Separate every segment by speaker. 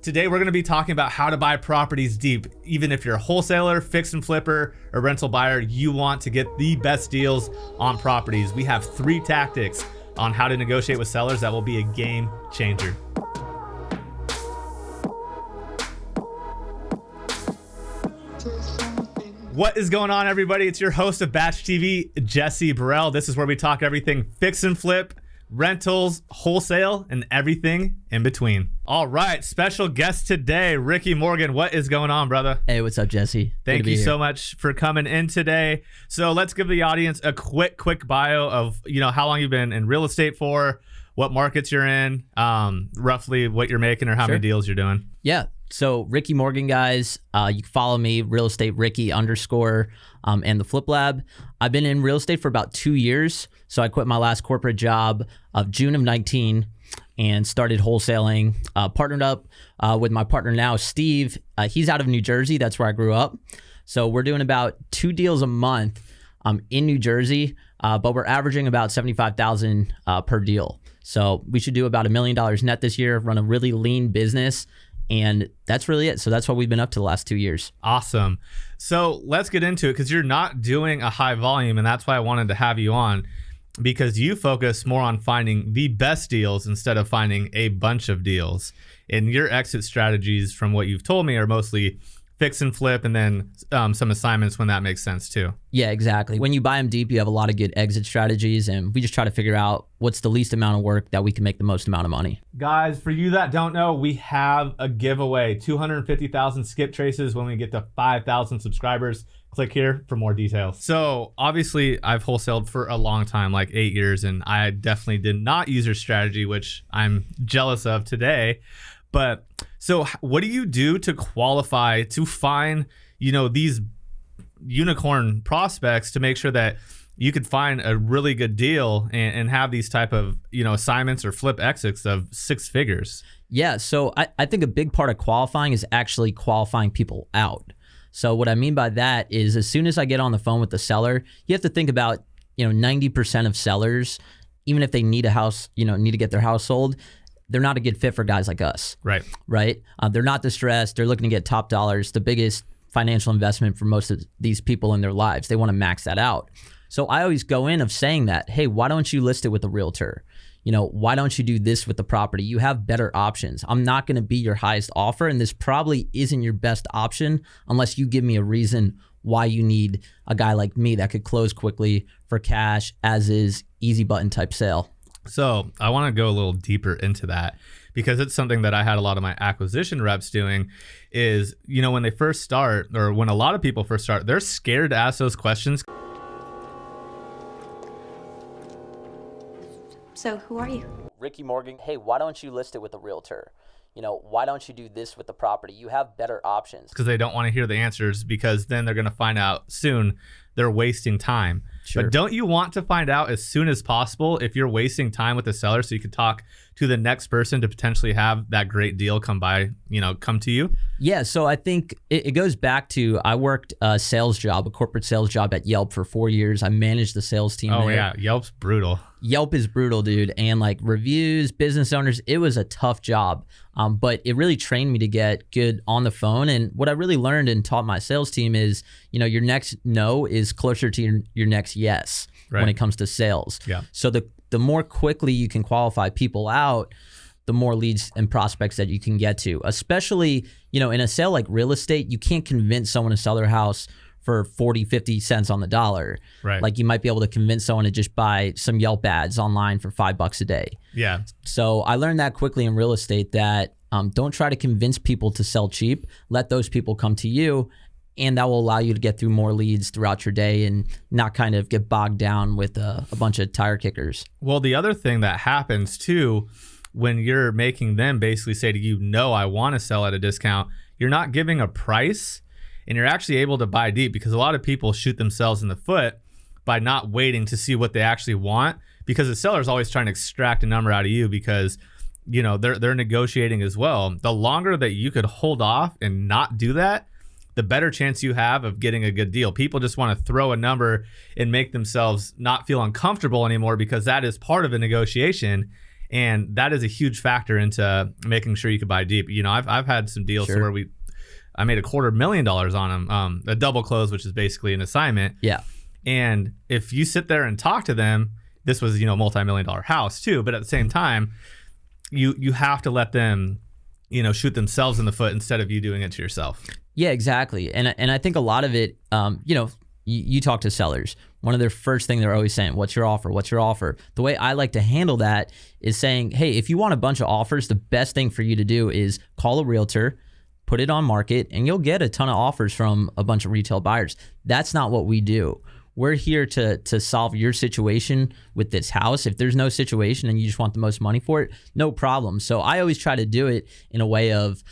Speaker 1: Today, we're going to be talking about how to buy properties deep. Even if you're a wholesaler, fix and flipper, or rental buyer, you want to get the best deals on properties. We have 3 tactics on how to negotiate with sellers that will be a game changer. What is going on, everybody? It's your host of BatchTV, Jesse Burrell. This is where we talk everything fix and flip, rentals, wholesale, and everything in between. All right, special guest today, Ricky Morgan. What is going on, brother?
Speaker 2: Hey, what's up, Jesse?
Speaker 1: Thank you so much for coming in today. So let's give the audience a quick bio of, how long you've been in real estate for, what markets you're in, roughly what you're making or how many deals you're doing.
Speaker 2: Yeah. So Ricky Morgan, guys, you can follow me, real estate Ricky _, and the Flip Lab. I've been in real estate for about 2 years. So I quit my last corporate job of June of 19 and started wholesaling, partnered up with my partner now, Steve. He's out of New Jersey. That's where I grew up. So we're doing about 2 deals a month in New Jersey, but we're averaging about $75,000 per deal. So we should do about $1 million net this year, run a really lean business. And that's really it. So that's what we've been up to the last 2 years.
Speaker 1: Awesome. So let's get into it because you're not doing a high volume. And that's why I wanted to have you on, because you focus more on finding the best deals instead of finding a bunch of deals. And your exit strategies, from what you've told me, are mostly fix and flip and then some assignments when that makes sense too.
Speaker 2: Yeah, exactly. When you buy them deep, you have a lot of good exit strategies, and we just try to figure out what's the least amount of work that we can make the most amount of money.
Speaker 1: Guys, for you that don't know, we have a giveaway, 250,000 skip traces when we get to 5,000 subscribers. Click here for more details. So obviously I've wholesaled for a long time, like 8 years, and I definitely did not use your strategy, which I'm jealous of today. But so what do you do to qualify to find, these unicorn prospects to make sure that you could find a really good deal and have these type of, assignments or flip exits of 6 figures?
Speaker 2: Yeah. So I think a big part of qualifying is actually qualifying people out. So what I mean by that is, as soon as I get on the phone with the seller, you have to think about, 90% of sellers, even if they need a house, need to get their house sold, they're not a good fit for guys like us.
Speaker 1: Right.
Speaker 2: They're not distressed. They're looking to get top dollars, the biggest financial investment for most of these people in their lives. They want to max that out. So I always go in of saying that, hey, why don't you list it with a realtor? Why don't you do this with the property? You have better options. I'm not going to be your highest offer, and this probably isn't your best option unless you give me a reason why you need a guy like me that could close quickly for cash, as is, easy button type sale.
Speaker 1: So I want to go a little deeper into that, because it's something that I had a lot of my acquisition reps doing is, when they first start, or when a lot of people first start, they're scared to ask those questions.
Speaker 3: So who are you?
Speaker 2: Ricky Morgan. Hey, why don't you list it with a realtor? Why don't you do this with the property? You have better options.
Speaker 1: Because they don't want to hear the answers, because then they're going to find out soon they're wasting time.
Speaker 2: Sure.
Speaker 1: But don't you want to find out as soon as possible if you're wasting time with the seller, so you can talk to the next person to potentially have that great deal come to you?
Speaker 2: Yeah, so I think it goes back to, I worked a corporate sales job at Yelp for 4 years. I managed the sales team there.
Speaker 1: Oh yeah, Yelp's brutal.
Speaker 2: Yelp is brutal, dude. And like reviews, business owners, it was a tough job. But it really trained me to get good on the phone. And what I really learned and taught my sales team is, your next no is closer to your next yes when it comes to sales.
Speaker 1: Yeah.
Speaker 2: So the more quickly you can qualify people out, the more leads and prospects that you can get to. Especially, in a sale like real estate, you can't convince someone to sell their house for 40, 50 cents on the dollar.
Speaker 1: Right.
Speaker 2: Like you might be able to convince someone to just buy some Yelp ads online for $5 a day.
Speaker 1: Yeah.
Speaker 2: So I learned that quickly in real estate, that don't try to convince people to sell cheap. Let those people come to you, and that will allow you to get through more leads throughout your day and not kind of get bogged down with a bunch of tire kickers.
Speaker 1: Well, the other thing that happens too, when you're making them basically say to you, no, I want to sell at a discount, you're not giving a price, and you're actually able to buy deep, because a lot of people shoot themselves in the foot by not waiting to see what they actually want, because the seller's always trying to extract a number out of you, because they're negotiating as well. The longer that you could hold off and not do that, the better chance you have of getting a good deal. People just want to throw a number and make themselves not feel uncomfortable anymore, because that is part of a negotiation. And that is a huge factor into making sure you can buy deep. You know, I've had some deals where I made $250,000 on them, a double close, which is basically an assignment.
Speaker 2: Yeah.
Speaker 1: And if you sit there and talk to them, this was, a multi-million-dollar house too, but at the same time, you have to let them, shoot themselves in the foot instead of you doing it to yourself.
Speaker 2: Yeah, exactly. And I think a lot of it, you talk to sellers. One of their first thing they're always saying, what's your offer? What's your offer? The way I like to handle that is saying, hey, if you want a bunch of offers, the best thing for you to do is call a realtor, put it on market, and you'll get a ton of offers from a bunch of retail buyers. That's not what we do. We're here to solve your situation with this house. If there's no situation and you just want the most money for it, no problem. So I always try to do it in a way of,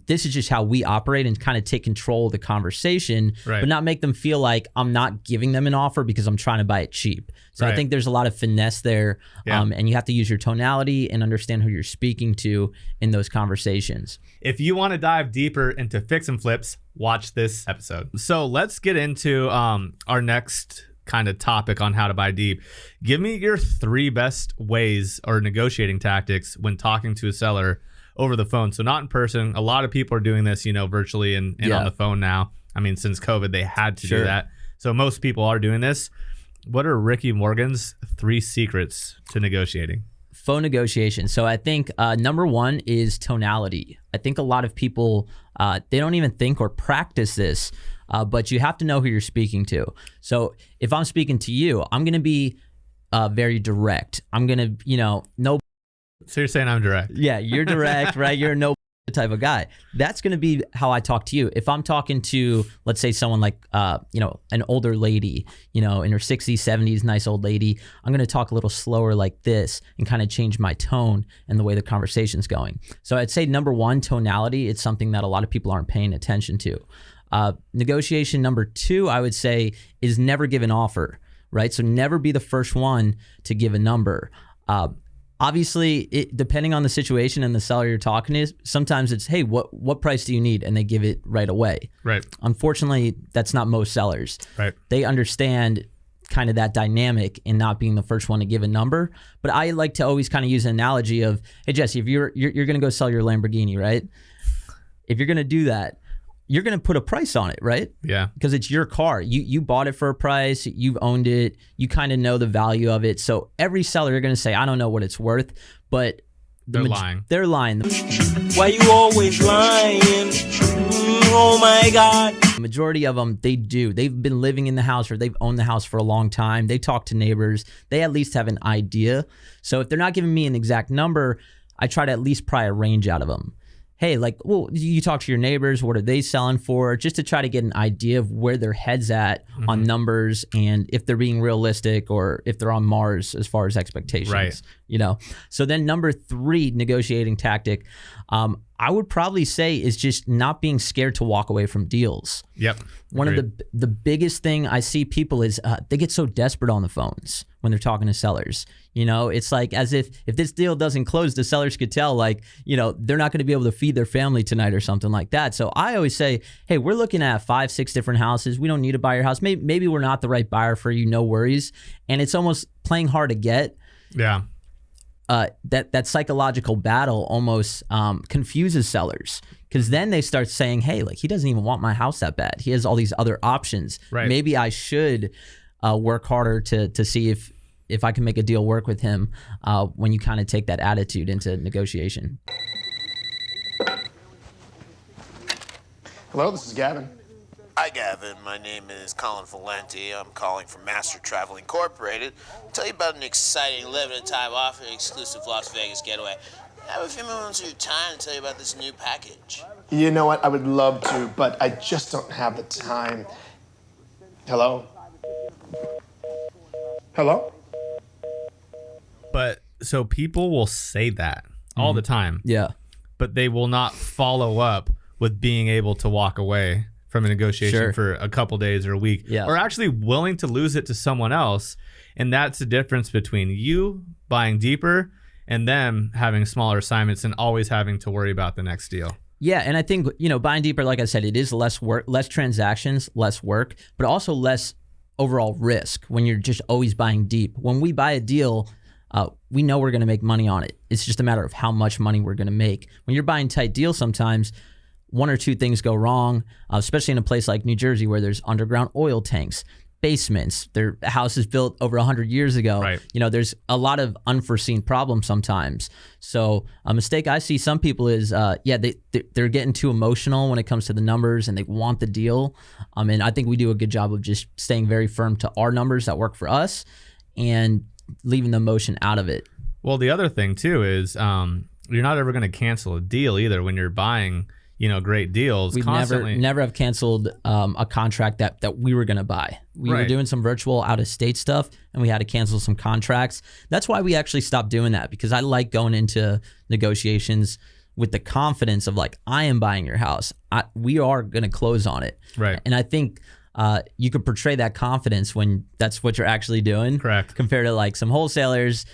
Speaker 2: this is just how we operate, and kind of take control of the conversation, but not make them feel like I'm not giving them an offer because I'm trying to buy it cheap. So I think there's a lot of finesse there, and you have to use your tonality and understand who you're speaking to in those conversations.
Speaker 1: If you want to dive deeper into fix and flips, watch this episode. So let's get into our next kind of topic on how to buy deep. Give me your 3 best ways or negotiating tactics when talking to a seller over the phone. So not in person. A lot of people are doing this, virtually and on the phone now. I mean, since COVID, they had to do that. So most people are doing this. What are Ricky Morgan's 3 secrets to negotiating?
Speaker 2: Phone negotiation. So I think number 1 is tonality. I think a lot of people, they don't even think or practice this, but you have to know who you're speaking to. So if I'm speaking to you, I'm going to be very direct. I'm going to, no.
Speaker 1: So you're saying I'm direct?
Speaker 2: Yeah, you're direct, right? You're a no type of guy. That's going to be how I talk to you. If I'm talking to, let's say, someone like, an older lady, in her 60s, 70s, nice old lady, I'm going to talk a little slower like this and kind of change my tone and the way the conversation's going. So I'd say number 1, tonality. It's something that a lot of people aren't paying attention to. Negotiation number 2, I would say, is never give an offer, right? So never be the first one to give a number. Obviously, depending on the situation and the seller you're talking to, sometimes it's, hey, what price do you need? And they give it right away.
Speaker 1: Right.
Speaker 2: Unfortunately, that's not most sellers.
Speaker 1: Right.
Speaker 2: They understand kind of that dynamic in not being the first one to give a number. But I like to always kind of use an analogy of, hey, Jesse, if you're going to go sell your Lamborghini, right? If you're going to do that, you're going to put a price on it, right?
Speaker 1: Yeah.
Speaker 2: Because it's your car. You bought it for a price. You've owned it. You kind of know the value of it. So every seller, you're going to say, I don't know what it's worth, but
Speaker 1: they're lying.
Speaker 2: They're lying.
Speaker 3: Why you always lying? Oh my God.
Speaker 2: The majority of them, they do. They've been living in the house, or they've owned the house for a long time. They talk to neighbors. They at least have an idea. So if they're not giving me an exact number, I try to at least pry a range out of them. Hey, you talk to your neighbors, what are they selling for? Just to try to get an idea of where their head's at on numbers, and if they're being realistic or if they're on Mars as far as expectations.
Speaker 1: Right.
Speaker 2: So then number 3 negotiating tactic, I would probably say, is just not being scared to walk away from deals.
Speaker 1: Yep.
Speaker 2: One of the biggest thing I see people is they get so desperate on the phones when they're talking to sellers. It's like as if this deal doesn't close, the sellers could tell, they're not going to be able to feed their family tonight or something like that. So I always say, hey, we're looking at 5, 6 different houses. We don't need to buy your house. Maybe we're not the right buyer for you. No worries. And it's almost playing hard to get.
Speaker 1: Yeah.
Speaker 2: That psychological battle almost confuses sellers, because then they start saying, hey, he doesn't even want my house that bad. He has all these other options.
Speaker 1: Right.
Speaker 2: Maybe I should work harder to see if I can make a deal work with him, when you kind of take that attitude into negotiation.
Speaker 4: Hello, this is Gavin.
Speaker 5: Hi, Gavin. My name is Colin Valenti. I'm calling from Master Travel Incorporated. I'll tell you about an exciting limited-time offer, exclusive Las Vegas getaway. I have a few moments of your time to tell you about this new package.
Speaker 4: You know what? I would love to, but I just don't have the time. Hello? Hello?
Speaker 1: But so people will say that all the time.
Speaker 2: Yeah.
Speaker 1: But they will not follow up with being able to walk away from a negotiation for a couple days or a week, or actually willing to lose it to someone else. And that's the difference between you buying deeper and them having smaller assignments and always having to worry about the next deal.
Speaker 2: Yeah, and I think, buying deeper, like I said, it is less work, less transactions, less work, but also less overall risk when you're just always buying deep. When we buy a deal, we know we're going to make money on it. It's just a matter of how much money we're going to make. When you're buying tight deals, sometimes one or two things go wrong, especially in a place like New Jersey where there's underground oil tanks, basements, their houses built over 100 years ago.
Speaker 1: Right.
Speaker 2: You know, there's a lot of unforeseen problems sometimes. So a mistake I see some people is, they're getting too emotional when it comes to the numbers and they want the deal. And I think we do a good job of just staying very firm to our numbers that work for us and leaving the emotion out of it.
Speaker 1: Well, the other thing too is you're not ever going to cancel a deal either when you're buying, great deals.
Speaker 2: We've
Speaker 1: constantly.
Speaker 2: never have canceled a contract that we were going to buy. We were doing some virtual out of state stuff and we had to cancel some contracts. That's why we actually stopped doing that, because I like going into negotiations with the confidence of like, I am buying your house. We are going to close on it.
Speaker 1: Right.
Speaker 2: And I think you could portray that confidence when that's what you're actually doing.
Speaker 1: Correct.
Speaker 2: Compared to like some wholesalers.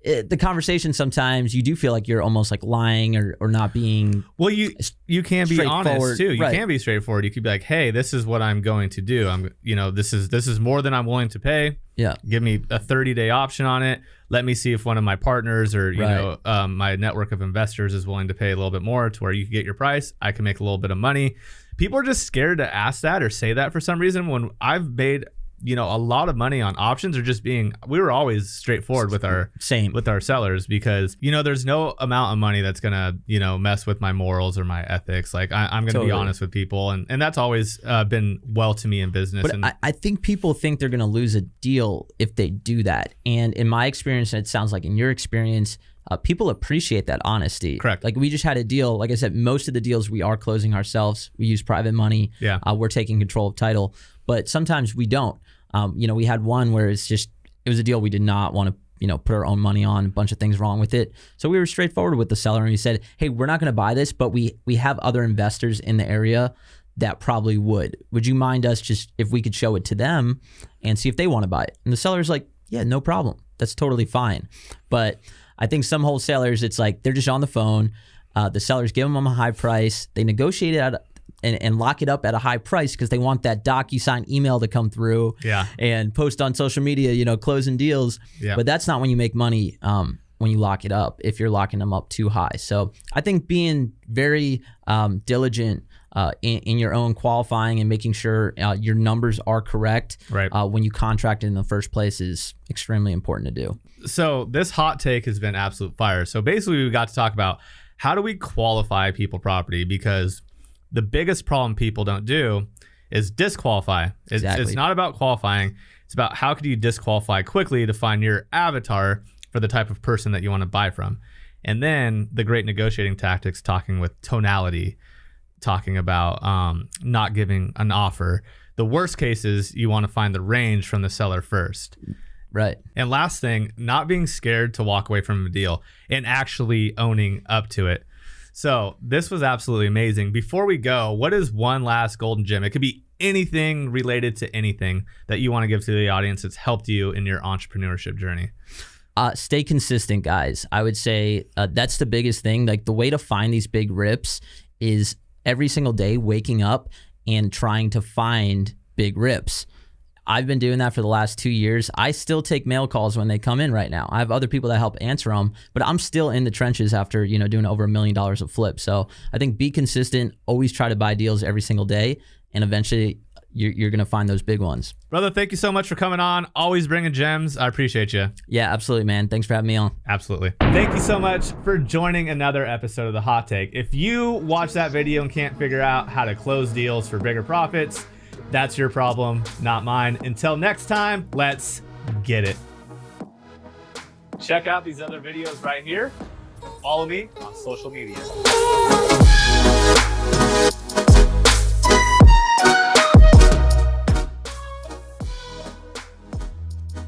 Speaker 2: The conversation sometimes you do feel like you're almost like lying or not being.
Speaker 1: Well, you can be honest too. You can be straightforward. You could be like, "Hey, this is what I'm going to do. This is more than I'm willing to pay.
Speaker 2: Yeah,
Speaker 1: give me a 30-day option on it. Let me see if one of my partners or my network of investors is willing to pay a little bit more to where you can get your price. I can make a little bit of money." People are just scared to ask that or say that for some reason. When I've made a lot of money on options, or just we were always straightforward with our sellers, because there's no amount of money that's gonna mess with my morals or my ethics. Like I'm gonna be honest with people, and that's always been well to me in business.
Speaker 2: But I think people think they're gonna lose a deal if they do that, and in my experience, and it sounds like in your experience, people appreciate that honesty.
Speaker 1: Correct.
Speaker 2: Like we just had a deal. Like I said, most of the deals we are closing ourselves. We use private money.
Speaker 1: Yeah.
Speaker 2: We're taking control of title, but sometimes we don't. We had one where it was a deal we did not want to, put our own money on, a bunch of things wrong with it. So we were straightforward with the seller and we said, hey, we're not going to buy this, but we have other investors in the area that probably would. Would you mind us just, if we could show it to them and see if they want to buy it? And the seller's like, yeah, no problem. That's totally fine. But I think some wholesalers, it's like they're just on the phone. The sellers give them a high price. They negotiate it and lock it up at a high price because they want that DocuSign email to come through and post on social media, closing deals. Yeah. But that's not when you make money when you lock it up, if you're locking them up too high. So I think being very diligent in your own qualifying and making sure your numbers are correct when you contract in the first place is extremely important to do.
Speaker 1: So this hot take has been absolute fire. So basically we got to talk about how do we qualify people property, because the biggest problem people don't do is disqualify. It's not about qualifying. It's about how could you disqualify quickly to find your avatar for the type of person that you want to buy from. And then the great negotiating tactics, talking with tonality, talking about not giving an offer. The worst case is you want to find the range from the seller first.
Speaker 2: Right.
Speaker 1: And last thing, not being scared to walk away from a deal and actually owning up to it. So this was absolutely amazing. Before we go, what is one last golden gem? It could be anything related to anything that you want to give to the audience that's helped you in your entrepreneurship journey.
Speaker 2: Stay consistent, guys. I would say that's the biggest thing. Like the way to find these big rips is every single day waking up and trying to find big rips. I've been doing that for the last 2 years. I still take mail calls when they come in right now. I have other people that help answer them, but I'm still in the trenches after, doing over $1 million of flips. So I think be consistent, always try to buy deals every single day, and eventually you're going to find those big ones.
Speaker 1: Brother, thank you so much for coming on. Always bringing gems. I appreciate you.
Speaker 2: Yeah, absolutely, man. Thanks for having me on.
Speaker 1: Absolutely. Thank you so much for joining another episode of The Hot Take. If you watch that video and can't figure out how to close deals for bigger profits, that's your problem, not mine. Until next time, let's get it. Check out these other videos right here. Follow me on social media.